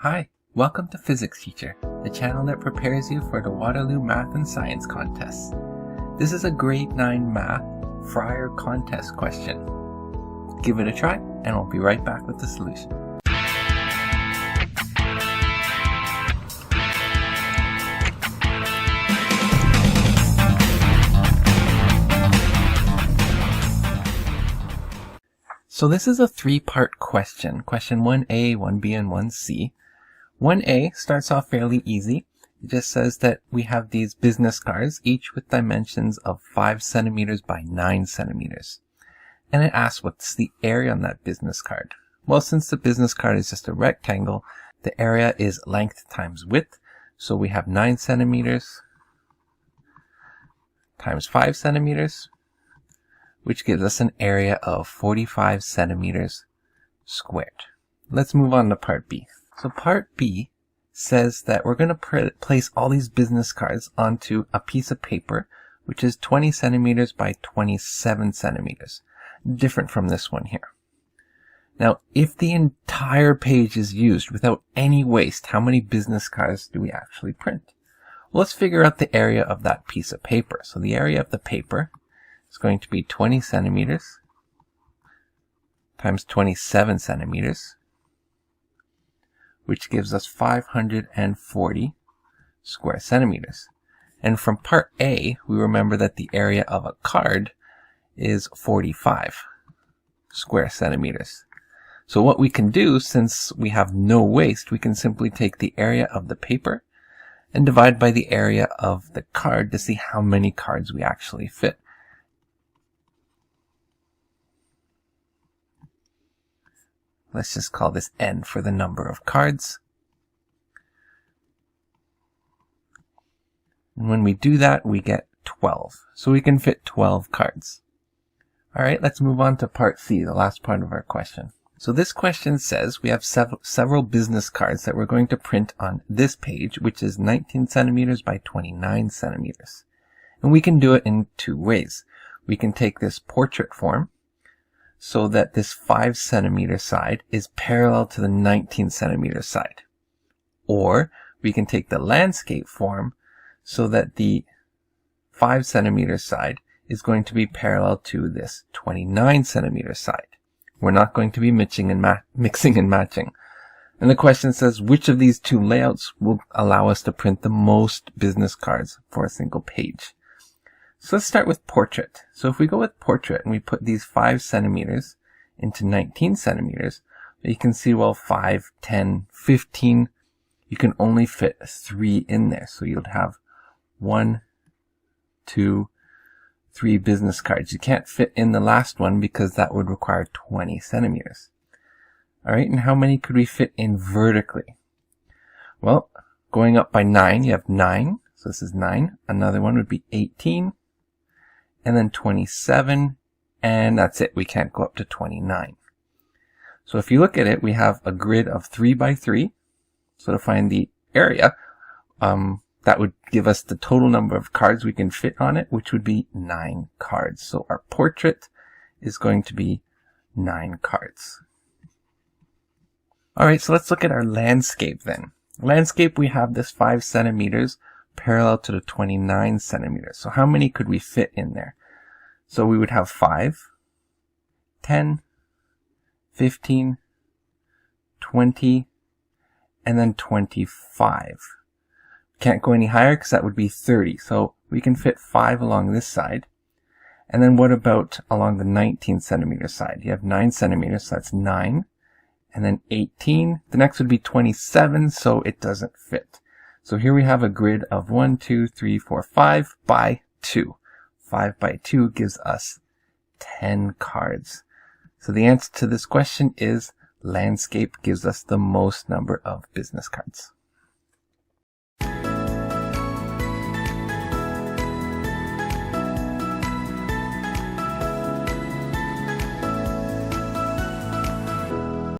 Hi, welcome to Physics Teacher, the channel that prepares you for the Waterloo Math and Science contests. This is a grade 9 math Fryer contest question. Give it a try and we'll be right back with the solution. So this is a three-part question, question 1A, 1B, and 1C. 1A starts off fairly easy. It just says that we have these business cards, each with dimensions of 5 centimeters by 9 centimeters. And it asks what's the area on that business card. Well, since the business card is just a rectangle, the area is length times width. So we have 9 centimeters times 5 centimeters, which gives us an area of 45 centimeters squared. Let's move on to part B. So part B says that we're going to place all these business cards onto a piece of paper, which is 20 centimeters by 27 centimeters, different from this one here. Now, if the entire page is used without any waste, how many business cards do we actually print? Well, let's figure out the area of that piece of paper. So the area of the paper is going to be 20 centimeters times 27 centimeters, which gives us 540 square centimeters. And from part A, we remember that the area of a card is 45 square centimeters. So what we can do, since we have no waste, we can simply take the area of the paper and divide by the area of the card to see how many cards we actually fit. Let's just call this n for the number of cards. And when we do that, we get 12. So we can fit 12 cards. All right, let's move on to part C, the last part of our question. So this question says we have several business cards that we're going to print on this page, which is 19 centimeters by 29 centimeters. And we can do it in two ways. We can take this portrait form, so that this 5 centimeter side is parallel to the 19 centimeter side. Or we can take the landscape form so that the 5 centimeter side is going to be parallel to this 29 centimeter side. We're not going to be mixing and matching. And the question says, which of these two layouts will allow us to print the most business cards for a single page? So let's start with portrait. So if we go with portrait and we put these 5 centimeters into 19 centimeters, you can see, well, 5, 10, 15, you can only fit 3 in there. So you'll have 1, 2, 3 business cards. You can't fit in the last one because that would require 20 centimeters. All right, and how many could we fit in vertically? Well, going up by 9, you have 9. So this is 9. Another one would be 18. And then 27, and that's it. We can't go up to 29. So if you look at it, we have a grid of 3 by 3. So to find the area, that would give us the total number of cards we can fit on it, which would be 9 cards. So our portrait is going to be 9 cards. All right, so let's look at our landscape then. Landscape, we have this 5 centimeters parallel to the 29 centimeters. So how many could we fit in there? So we would have 5, 10, 15, 20, and then 25. Can't go any higher because that would be 30. So we can fit 5 along this side. And then what about along the 19 centimeter side? You have 9 centimeters, so that's 9. And then 18. The next would be 27, so it doesn't fit. So here we have a grid of 1, 2, 3, 4, 5 by 2. 5 by 2 gives us 10 cards. So the answer to this question is landscape gives us the most number of business cards.